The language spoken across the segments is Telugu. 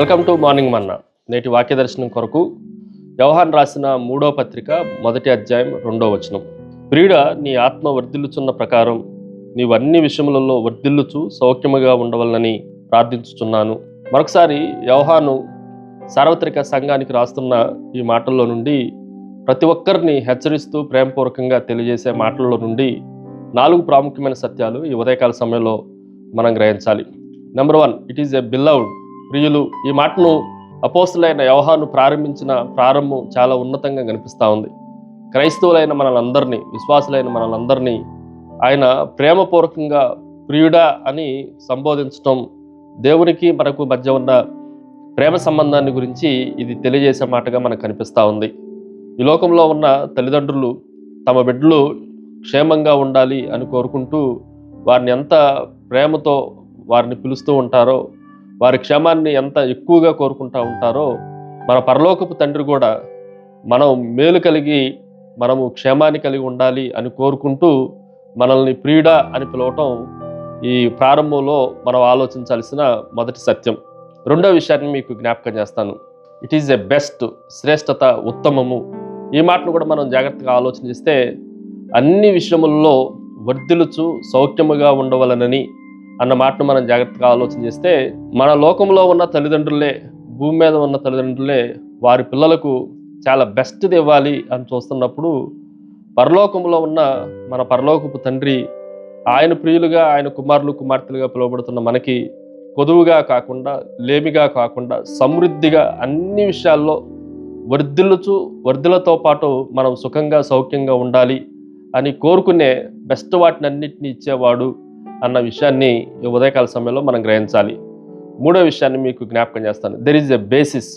వెల్కమ్ టు మార్నింగ్ మన్నా. నేటి వాక్య దర్శనం కొరకు యోహాను రాసిన 3వ పత్రిక 1వ అధ్యాయం 2వ వచనం. ప్రియుడా, నీ ఆత్మ వర్ధిల్లుచున్న ప్రకారం నీవు అన్ని విషయములలో వర్ధిల్లుచు సౌఖ్యముగా ఉండవలనని ప్రార్థించుచున్నాను. మరొకసారి యోహాను సార్వత్రిక సంఘానికి రాస్తున్న ఈ మాటల్లో నుండి ప్రతి ఒక్కరిని హెచ్చరిస్తూ ప్రేమపూర్వకంగా తెలియజేసే మాటల్లో నుండి 4 ప్రాముఖ్యమైన సత్యాలు ఈ ఉదయకాల సమయంలో మనం గ్రహించాలి. Number 1, it is a beloved. ప్రియులు, ఈ మాటను అపోస్తులైన యోహాను ప్రారంభించిన ప్రారంభం చాలా ఉన్నతంగా కనిపిస్తూ ఉంది. క్రైస్తవులైన మనలందరినీ, విశ్వాసులైన మనలందరినీ ఆయన ప్రేమపూర్వకంగా ప్రియుడా అని సంబోధించటం, దేవునికి మనకు మధ్య ఉన్న ప్రేమ సంబంధాన్ని గురించి ఇది తెలియజేసే మాటగా మనకు కనిపిస్తూ ఉంది. ఈ లోకంలో ఉన్న తల్లిదండ్రులు తమ బిడ్డలు క్షేమంగా ఉండాలి అని కోరుకుంటూ వారిని ఎంత ప్రేమతో వారిని పిలుస్తూ ఉంటారో, వారి క్షేమాన్ని ఎంత ఎక్కువగా కోరుకుంటూ ఉంటారో, మన పరలోకపు తండ్రి కూడా మనం మేలు కలిగి మనము క్షేమాన్ని కలిగి ఉండాలి అని కోరుకుంటూ మనల్ని ప్రియుడా అని పిలవటం ఈ ప్రారంభంలో మనం ఆలోచించాల్సిన మొదటి సత్యం. రెండో విషయాన్ని మీకు జ్ఞాపకం చేస్తాను. ఇట్ ఈజ్ ఎ బెస్ట్, శ్రేష్టత, ఉత్తమము. ఈ మాటను కూడా మనం జాగ్రత్తగా ఆలోచన చేస్తే అన్ని విషయముల్లో వర్ధిల్లుచు సౌఖ్యముగా ఉండవలనని అన్న మాటను మనం జాగ్రత్తగా ఆలోచన చేస్తే, మన లోకంలో ఉన్న తల్లిదండ్రులే, భూమి మీద ఉన్న తల్లిదండ్రులే వారి పిల్లలకు చాలా బెస్ట్ది ఇవ్వాలి అని చూస్తున్నప్పుడు, పరలోకంలో ఉన్న మన పరలోకపు తండ్రి ఆయన ప్రియులుగా, ఆయన కుమారులు కుమార్తెలుగా పిలువబడుతున్న మనకి కొదువుగా కాకుండా, లేమిగా కాకుండా, సమృద్ధిగా అన్ని విషయాల్లో వర్ధిల్లుచు, వర్ధిలతో పాటు మనం సుఖంగా సౌఖ్యంగా ఉండాలి అని కోరుకునే బెస్ట్ వాటిని అన్నింటినీ ఇచ్చేవాడు అన్న విషయాన్ని ఈ ఉదయకాల సమయంలో మనం గ్రహించాలి. మూడో విషయాన్ని మీకు జ్ఞాపకం చేస్తాను. దెర్ ఈజ్ ఎ బేసిస్,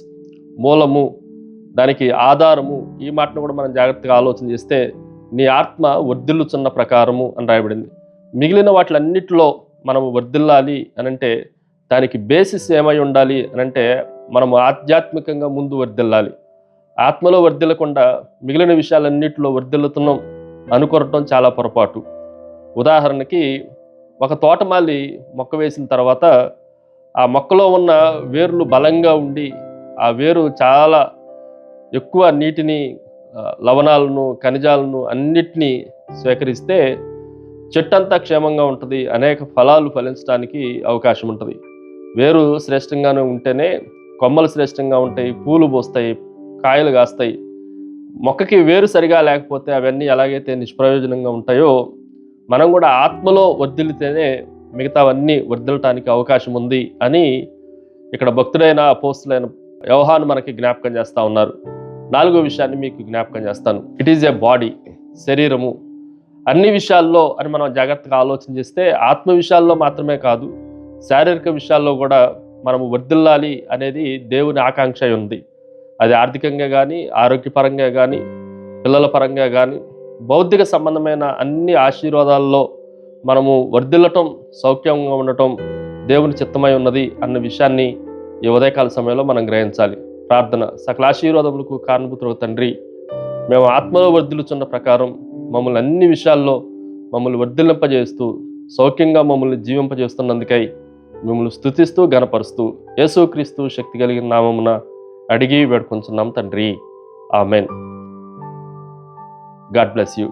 మూలము, దానికి ఆధారము. ఈ మాటను కూడా మనం జాగ్రత్తగా ఆలోచన చేస్తే, నీ ఆత్మ వర్ధిల్లుచున్న ప్రకారము అని రాయబడింది. మిగిలిన వాటిలన్నిటిలో మనము వర్ధిల్లాలి అనంటే దానికి బేసిస్ ఏమై ఉండాలి అనంటే, మనము ఆధ్యాత్మికంగా ముందు వర్ధిల్లాలి. ఆత్మలో వర్ధిల్లకుండా మిగిలిన విషయాలన్నిటిలో వర్ధిల్లుతున్నాం అనుకోవటం చాలా పొరపాటు. ఉదాహరణకి, ఒక తోటమాలి మొక్క వేసిన తర్వాత ఆ మొక్కలో ఉన్న వేర్లు బలంగా ఉండి, ఆ వేరు చాలా ఎక్కువ నీటిని, లవణాలను, ఖనిజాలను అన్నిటినీ స్వీకరిస్తే చెట్టు అంతా క్షేమంగా ఉంటుంది, అనేక ఫలాలు ఫలించడానికి అవకాశం ఉంటుంది. వేరు శ్రేష్టంగానే ఉంటేనే కొమ్మలు శ్రేష్టంగా ఉంటాయి, పూలు పోస్తాయి, కాయలు కాస్తాయి. మొక్కకి వేరు సరిగా లేకపోతే అవన్నీ ఎలాగైతే నిష్ప్రయోజనంగా ఉంటాయో, మనం కూడా ఆత్మలో వర్ధిల్లితేనే మిగతావన్నీ వర్ధిల్లటానికి అవకాశం ఉంది అని ఇక్కడ భక్తుడైన అపోస్తులైన యోహాను మనకి జ్ఞాపకం చేస్తూ ఉన్నారు. 4వ విషయాన్ని మీకు జ్ఞాపకం చేస్తాను. ఇట్ ఈజ్ ఎ బాడీ, శరీరము. అన్ని విషయాల్లో అని మనం జాగ్రత్తగా ఆలోచన చేస్తే, ఆత్మ విషయాల్లో మాత్రమే కాదు, శారీరక విషయాల్లో కూడా మనము వర్ధిల్లాలి అనేది దేవుని ఆకాంక్ష ఉంది. అది ఆర్థికంగా కానీ, ఆరోగ్యపరంగా కానీ, పిల్లల పరంగా కానీ, భౌతిక సంబంధమైన అన్ని ఆశీర్వాదాల్లో మనము వర్ధిల్లటం, సౌఖ్యంగా ఉండటం దేవుని చిత్తమై ఉన్నది అన్న విషయాన్ని ఈ ఉదయకాల సమయంలో మనం గ్రహించాలి. ప్రార్థన. సకల ఆశీర్వాదములకు కారణభూతుడు తండ్రి, మేము ఆత్మలో వర్ధిల్లుచున్న ప్రకారం మమ్మల్ని అన్ని విషయాల్లో మమ్మల్ని వర్ధిల్లింపజేస్తూ సౌఖ్యంగా మమ్మల్ని జీవింపజేస్తున్నందుకై మిమ్మల్ని స్తుతిస్తూ ఘనపరుస్తూ యేసుక్రీస్తు శక్తి కలిగిన నామమున అడిగి వేడుకొంచున్నాం తండ్రి. ఆమెన్. God bless you.